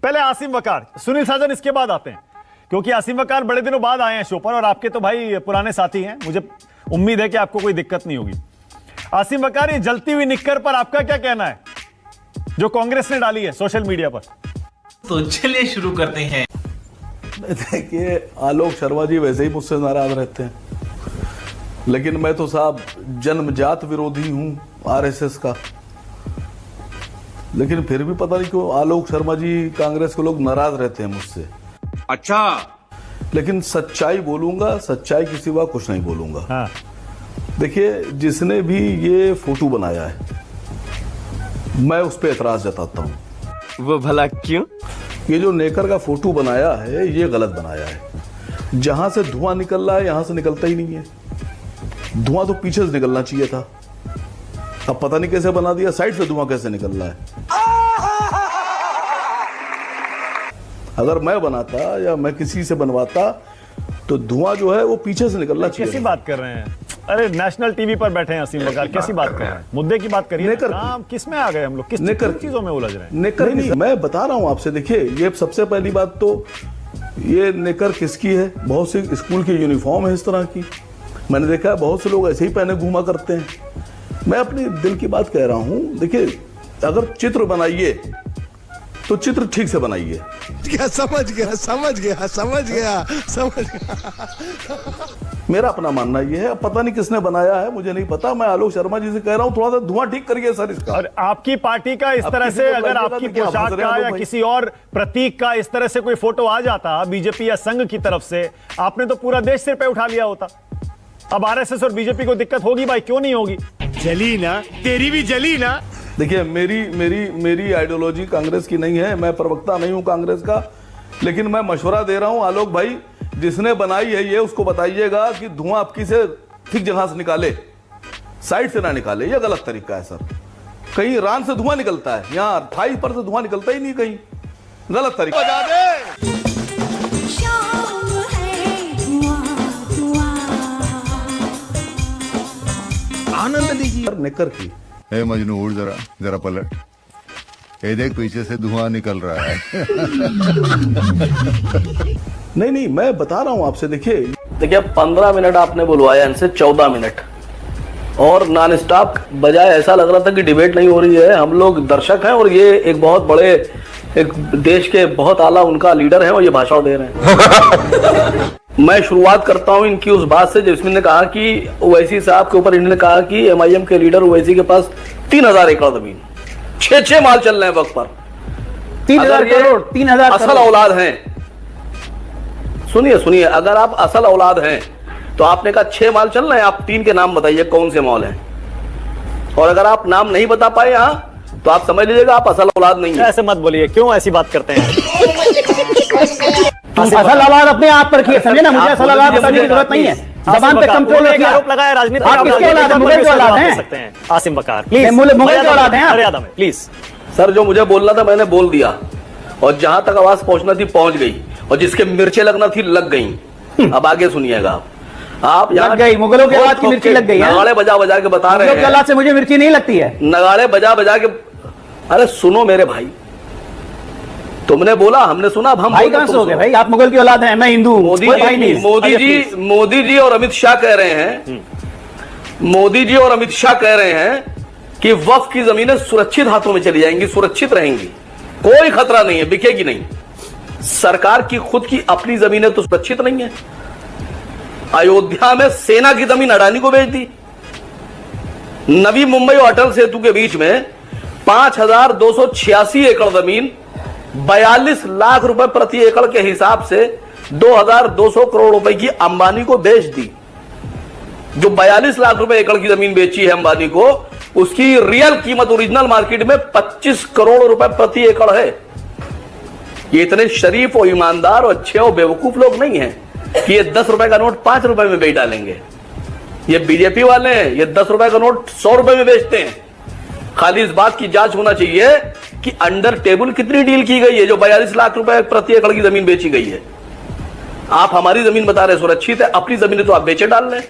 पहले आसिम वकार, सुनील साजन इसके बाद आते हैं, क्योंकि आसिम वकार बड़े दिनों बाद आए हैं शो पर और आपके तो भाई पुराने साथी हैं, मुझे उम्मीद है कि आपको कोई दिक्कत नहीं होगी। आसिम वकार, ये जलती हुई निक्कर पर आपका क्या कहना है जो कांग्रेस ने डाली है सोशल मीडिया पर? तो चलिए शुरू करते हैं। देखिए, आलोक शर्मा जी वैसे ही मुझसे नाराज रहते हैं, लेकिन मैं तो साहब जन्मजात विरोधी हूं आरएसएस का। लेकिन फिर भी पता नहीं क्यों आलोक शर्मा जी कांग्रेस के लोग नाराज रहते हैं मुझसे। अच्छा, लेकिन सच्चाई बोलूंगा, सच्चाई के सिवा कुछ नहीं बोलूंगा। हाँ। देखिए, जिसने भी ये फोटो बनाया है मैं उस पर एतराज जताता हूं। वो भला क्यों? ये जो नेकर का फोटो बनाया है ये गलत बनाया है। जहां से धुआं निकल रहा है यहां से निकलता ही नहीं है। धुआं तो पीछे से निकलना चाहिए था, अब पता नहीं कैसे बना दिया, साइड से धुआं कैसे निकल रहा है। अगर मैं बनाता या मैं किसी से बनवाता तो धुआं जो है वो पीछे से निकलना चाहिए। कैसी बात कर रहे हैं? अरे नेशनल टीवी पर बैठे हैं आसिम वकार, कैसी बात कर रहे हैं? मुद्दे की बात करिए। किस में आ गए हम लोग? किस चीजों में उलझ रहे हैं? नेकर नहीं, मैं बता रहा हूं आपसे। देखिए, ये सबसे पहली बात तो ये नेकर किसकी है? बहुत सी स्कूल की यूनिफॉर्म है इस तरह की, मैंने देखा है बहुत से लोग ऐसे ही पहने घूमा करते हैं। मैं अपनी दिल की बात कह रहा हूं। देखिए, अगर चित्र बनाइए तो चित्र ठीक से बनाइए। समझ गया। मेरा अपना मानना यह है, पता नहीं किसने बनाया है, मुझे नहीं पता। मैं आलोक शर्मा जी से कह रहा हूं थोड़ा सा धुआं ठीक करिए सर इसका। और आपकी पार्टी का इस तरह से अगर आपकी पोशाक का या किसी और प्रतीक का इस तरह से कोई फोटो आ जाता बीजेपी या संघ की तरफ से, आपने तो पूरा देश सिर पे उठा लिया होता। अब आरएसएस और बीजेपी को दिक्कत होगी भाई, क्यों नहीं होगी? जली ना, तेरी भी जली ना। देखिए, मेरी आइडियोलॉजी कांग्रेस की नहीं है, मैं प्रवक्ता नहीं हूं कांग्रेस का, लेकिन मैं मशवरा दे रहा हूं आलोक भाई, जिसने बनाई है ये उसको बताइएगा कि धुआं आपकी से ठीक जगह से निकाले, साइड से ना निकाले। ये गलत तरीका है सर। कहीं ईरान से धुआं निकलता है, यहाँ थाई पर से धुआं निकलता ही नहीं, कहीं गलत तरीका। आनंद लीजिए। नेकर की ए मजनू, उड़ जरा पलट, ये देख पीछे से धुआं निकल रहा है। नहीं, मैं बता रहा हूं आपसे। देखिए 15 मिनट आपने बुलवाया, इनसे 14 मिनट और नॉन स्टॉप बजाय ऐसा लग रहा था कि डिबेट नहीं हो रही है। हम लोग दर्शक हैं और ये एक बहुत बड़े, एक देश के बहुत आला उनका लीडर है और ये भाषण दे रहे हैं। मैं शुरुआत करता हूं इनकी उस बात से जिसमें ने कहा कि ओवैसी साहब के ऊपर इन्होंने कहा कि एमआईएम के लीडर ओवैसी के पास 3000 एकड़ जमीन, 6 माल चल रहे हैं वक्त पर, 3000 करोड़, 3000 असल औलाद हैं। सुनिए, अगर आप असल औलाद हैं तो आपने कहा 6 माल चल रहे हैं, आप 3 के नाम बताइए कौन से मॉल हैं। और अगर आप नाम नहीं बता पाए यहां तो आप समझ लीजिएगा आप असल औलाद नहीं है। ऐसे मत बोलिए, क्यों ऐसी बात करते हैं? असल औलाद अपने आप पर रखिए, समझे ना, मुझे असल औलाद बताने की जरूरत नहीं है। जबान पे कंट्रोल रखिए। आरोप लगाया राजनीति। आप किसके औलाद हैं? मुगल के औलाद हैं आसिम वकार, प्लीज। मुगल के औलाद हैं मर्यादा में प्लीज। सर, जो मुझे बोलना था मैंने बोल दिया और जहां तक आवाज पहुंचना थी पहुंच गई और जिसके मिर्चें लगना थी लग गई। अब आगे सुनिएगा आप यहाँ गई, मुगलों के औलाद की मिर्ची लग गई है। नगाड़े बजा बजा के बता रहे हैं। औलाद से मुझे मिर्ची नहीं लगती है। नगाड़े बजा बजा के, अरे सुनो मेरे भाई, तुमने बोला हमने सुना, अब हम भाई कहां से हो गए भाई? आप मुगल की औलाद हैं, मैं हिंदू। मोदी जी और अमित शाह कह रहे हैं, मोदी जी और अमित शाह कह रहे हैं कि वक्फ की जमीनें सुरक्षित हाथों में चली जाएंगी, सुरक्षित रहेंगी, कोई खतरा नहीं है, बिकेगी नहीं। सरकार की खुद की अपनी जमीनें तो सुरक्षित नहीं है। अयोध्या में सेना की जमीन अडानी को बेच दी। नवी मुंबई और अटल सेतु के बीच में 5286 एकड़ जमीन 42 लाख रुपए प्रति एकड़ के हिसाब से 2200 करोड़ रुपए की अंबानी को बेच दी। जो 42 लाख रुपए एकड़ की जमीन बेची है अंबानी को, उसकी रियल कीमत ओरिजिनल मार्केट में 25 करोड़ रुपए प्रति एकड़ है। ये इतने शरीफ और ईमानदार और अच्छे और बेवकूफ लोग नहीं हैं कि ये 10 रुपए का नोट 5 रुपए में बेच डालेंगे। ये बीजेपी वाले हैं, ये 10 रुपए का नोट 100 रुपए में बेचते हैं। खाली इस बात की जांच होना चाहिए कि अंडर टेबल कितनी डील की गई है जो 42 लाख रुपए प्रति एकड़ की जमीन बेची गई है। आप हमारी जमीन बता रहे सुरक्षित है, अपनी जमीन तो आप बेचे डाल रहे हैं।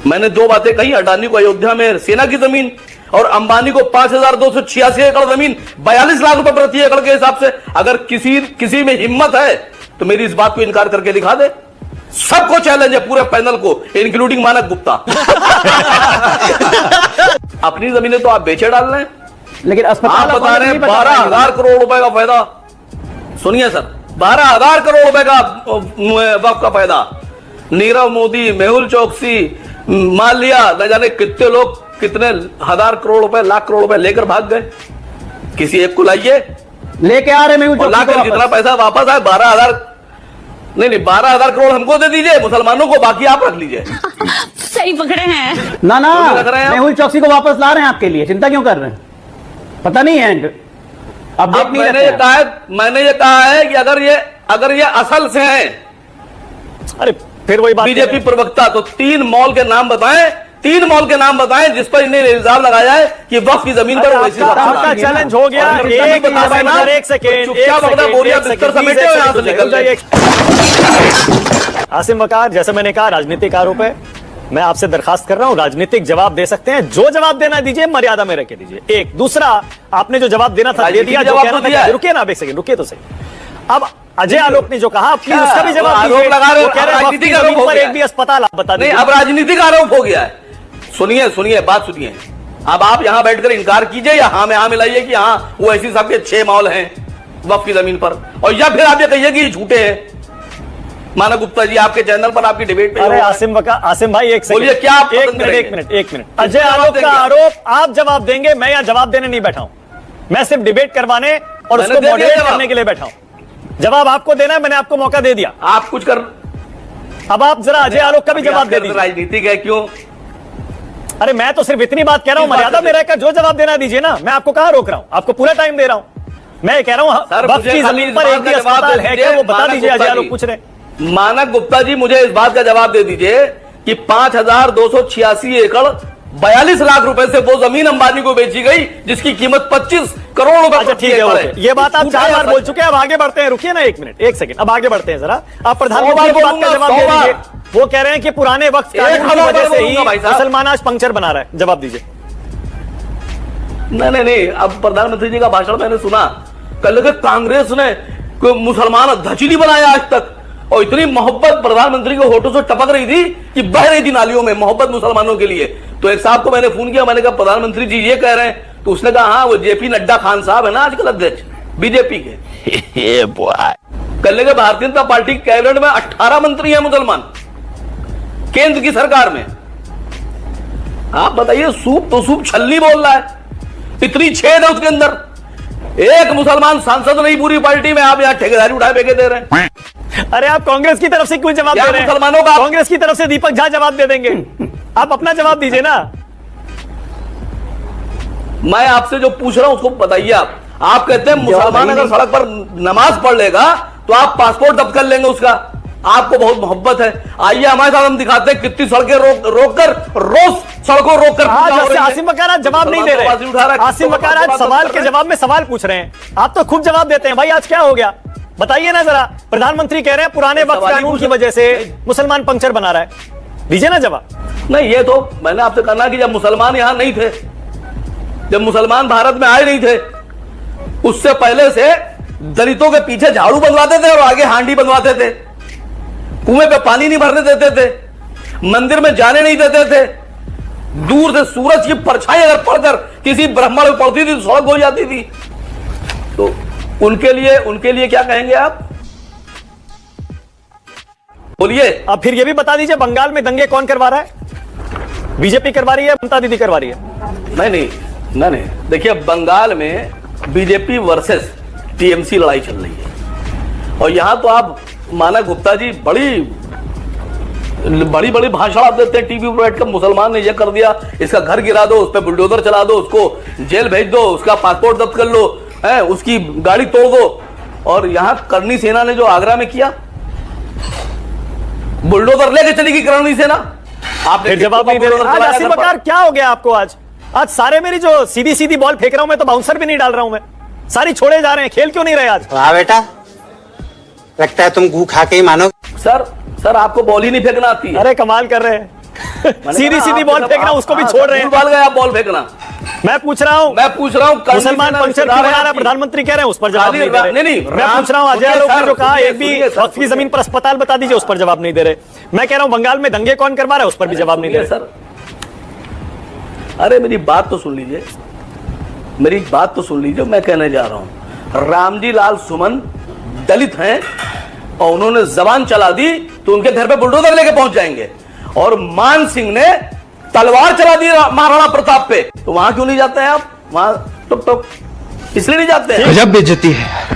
मैंने 2 बातें कही, अडानी को अयोध्या में सेना की जमीन और अंबानी को 5,286 एकड़ जमीन 42 लाख रुपए प्रति एकड़ के हिसाब से। अगर किसी में हिम्मत है तो मेरी इस बात को इनकार करके दिखा दे। सबको चैलेंज है, पूरे पैनल को, इंक्लूडिंग मानक गुप्ता। अपनी जमीनें तो आप बेचे डाल रहे हैं, लेकिन अस्पताल आप बता रहे हैं 12,000 करोड़ रुपए का फायदा। सुनिए सर, 12,000 करोड़ रुपए का वक्फ का फायदा। नीरव मोदी, मेहुल चौकसी, माल्या, न जाने कितने लोग कितने हजार करोड़ रुपए, लाख करोड़ रुपए लेकर भाग गए। किसी एक को लाइए, लेके आ रहे मेहुल चौकसी लाकर को जितना वापस। पैसा वापस आए 12,000 नहीं 12,000 करोड़ हमको दे दीजिए, मुसलमानों को बाकी आप रख लीजिए। सही पकड़े हैं। ना तो लग रहा है आप- मेहुल चौकसी को वापस ला रहे हैं आपके लिए, चिंता क्यों कर रहे हैं? पता नहीं है अब अब मैंने ये कहा है कि अगर ये असल से हैं अरे फिर वही बात बीजेपी प्रवक्ता, तो 3 मॉल के नाम बताएं, 3 मॉल के नाम बताएं जिस पर इन्हें इल्जाम लगाया है कि वक्फ की जमीन पर वैसी आपका चैलेंज हो गया। एक सेकेंड, बोरिया बिस्तर समेटे हो, यहां से निकल जाइए। आसिम वकार, जैसे मैंने कहा, राजनीतिक आरोप है। मैं आपसे दरखास्त कर रहा हूं, राजनीतिक जवाब दे सकते हैं, जो जवाब देना दीजिए, मर्यादा में रख के दीजिए। एक दूसरा, आपने जो जवाब देना था दे दिया, जो कहना था, रुकिए ना एक सेकंड, रुकिए तो सही। अब अजय आलोक ने जो कहा, प्लीज उसका भी जवाब आरोप लगा रहे हो, राजनीतिक आरोप पर एक भी अस्पताल आप बता नहीं, दीजिए। अब राजनीतिक आरोप हो गया है। सुनिए बात सुनिए। अब आप यहां बैठकर इनकार कीजिए या हाँ में हाँ मिलाइए कि हाँ वो ऐसी सबके 6 मॉल हैं वक्फ की जमीन पर, और या फिर आप ये कहिए कि ये झूठे हैं। मानक गुप्ता जी, आपके चैनल पर आपकी डिबेट पे अरे आसिम भाई एक सेकंड, बोलिए, क्या आप एक पसंद मिनट करेंगे? अजय आलोक का आरोप आप जवाब देंगे, मैं यहाँ जवाब देने नहीं बैठा हूं। मैं सिर्फ डिबेट करवाने और मैंने उसको दे दिया मॉडरेट जवाब। करने के लिए बैठा हूं। जवाब आपको देना है, मैंने आपको मौका दे दिया। आप कुछ कर, अब आप जरा अजय आलोक का भी जवाब दे दीजिए। राजनीतिक है क्यों? अरे मैं तो सिर्फ इतनी बात कह रहा हूं, मर्यादा में रहकर जो जवाब देना दीजिए ना। मैं आपको कहां रोक रहा हूं, आपको पूरा टाइम दे रहा हूं। मैं कह रहा हूं वक्फ की जमीन पर एक भी अस्पताल है क्या, वो बता दीजिए। अजय आलोक पूछ रहे। मानक गुप्ता जी, मुझे इस बात का जवाब दे दीजिए कि 5,286 एकड़ 42 लाख रुपए से वो जमीन अंबानी को बेची गई जिसकी कीमत 25 करोड़ रुपए। अच्छा ठीक है, ओके। ये बात आप 4 बार बोल चुके हैं, अब आगे बढ़ते हैं। रुकिए ना एक मिनट, एक सेकंड, अब आगे बढ़ते हैं जरा। आप प्रधानमंत्री की बात का जवाब दे दीजिए। वो कह रहे हैं कि पुराने वक्त कानून की वजह से ही मुसलमान आज पंक्चर बना रहा है। जवाब दीजिए। नहीं, अब प्रधानमंत्री जी का भाषण मैंने सुना कल के, कांग्रेस ने कोई मुसलमान अध्यक्ष नहीं बनाया आज तक, और इतनी मोहब्बत प्रधानमंत्री के होठों से टपक रही थी कि बह रही थी नालियों में मोहब्बत मुसलमानों के लिए। तो एक साहब को मैंने फोन किया, मैंने कहा प्रधानमंत्री जी ये कह रहे हैं, तो उसने कहा हाँ वो जेपी नड्डा खान साहब है ना आजकल अध्यक्ष बीजेपी के। कल के भारतीय जनता पार्टी कैबिनेट में 18 मंत्री हैं मुसलमान, केंद्र की सरकार में। आप बताइए, सूप तो सूप छल्ली बोल रहा है, इतनी छेद है उसके अंदर। एक मुसलमान सांसद नहीं पूरी पार्टी में, आप यहाँ ठेकेदारी उठाए बेके दे रहे हैं। अरे आप कांग्रेस की तरफ से क्यों जवाब दे रहे हैं? मुसलमानों का कांग्रेस की तरफ से दीपक झा जवाब दे देंगे। आप अपना जवाब दीजिए ना। मैं आपसे जो पूछ रहा हूं उसको बताइए। आप कहते हैं मुसलमान अगर सड़क पर नमाज पढ़ लेगा तो आप पासपोर्ट जब्त कर लेंगे उसका। आपको बहुत मोहब्बत है, आइए हमारे साथ, हम दिखाते हैं कितनी सड़कें रोज सड़कों रोक कर। आसिम वकार आज जवाब नहीं दे रहे। आसिम वकार आज सवाल के जवाब में सवाल पूछ रहे हैं, आप तो खूब जवाब देते हैं। भाई आज क्या हो गया बताइए ना जरा। प्रधानमंत्री कह रहे हैं पुराने वक्त कानून की वजह से मुसलमान पंक्चर बना रहा है, दीजिए ना जवाब। नहीं, ये तो मैंने आपसे कहना कि जब मुसलमान यहां नहीं थे, जब मुसलमान भारत में आए नहीं थे, उससे पहले से दलितों के पीछे झाड़ू बनवाते थे और आगे हांडी बनवाते थे, कुएं पे पानी नहीं भरने देते थे, मंदिर में जाने नहीं देते थे, दूर से सूरज की परछाई अगर पड़कर किसी ब्राह्मण में पड़ती थी तो सड़क हो जाती थी। तो उनके लिए क्या कहेंगे आप, बोलिए। अब फिर ये भी बता दीजिए बंगाल में दंगे कौन करवा रहा है? बीजेपी करवा रही है, ममता दीदी करवा रही है? नहीं, देखिए बंगाल में बीजेपी वर्सेस टीएमसी लड़ाई चल रही है, और यहां तो आप मानक गुप्ता जी बड़ी भाषण आप देते हैं टीवी पर बैठकर, मुसलमान ने यह कर दिया, इसका घर गिरा दो, उस पर बुलडोजर चला दो, उसको जेल भेज दो, उसका पासपोर्ट जब्त कर लो, है उसकी गाड़ी तोड़ दो। और यहां करनी सेना ने जो आगरा में किया, बुलडोजर लेके चली गई करनी सेना। आपने जवाब नहीं दे रहे। आसिम वकार क्या हो गया आपको आज सारे मेरी जो सीधी बॉल फेंक रहा हूं मैं, तो बाउंसर भी नहीं डाल रहा हूं मैं, सारी छोड़े जा रहे हैं, खेल क्यों नहीं रहे आज? वाह बेटा, लगता है तुम गू खा के ही मानो। सर आपको बॉल ही नहीं फेंकना आती है। अरे कमाल कर रहे हैं। सीधी बॉल फेंकना उसको भी छोड़ रहे हैं। भूल गए आप बॉल फेंकना। मैं पूछ रहा हूँ मुसलमान पंक्चर क्यों बना रहा है, प्रधानमंत्री कह रहे हैं, उस पर जवाब नहीं दे रहे। मैं पूछ रहा हूँ अजय आलोक ने जो कहा एक भी वक्फ की जमीन पर अस्पताल बता दीजिए, उस पर जवाब नहीं दे रहे। मैं कह रहा हूँ बंगाल में दंगे कौन करवा रहा है, उस पर भी जवाब नहीं दे रहे। सर अरे मेरी बात तो सुन लीजिए, मेरी बात तो सुन लीजिए। मैं कहने जा रहा हूं रामजी लाल सुमन दलित हैं और उन्होंने जबान चला दी तो उनके घर पे बुलडोजर लेके पहुंच जाएंगे। और मान सिंह ने तलवार चला दी महाराणा प्रताप पे, तो वहां क्यों नहीं जाते हैं आप? वहां टुक टुक इसलिए नहीं जाते हैं। गजब बेइज्जती है।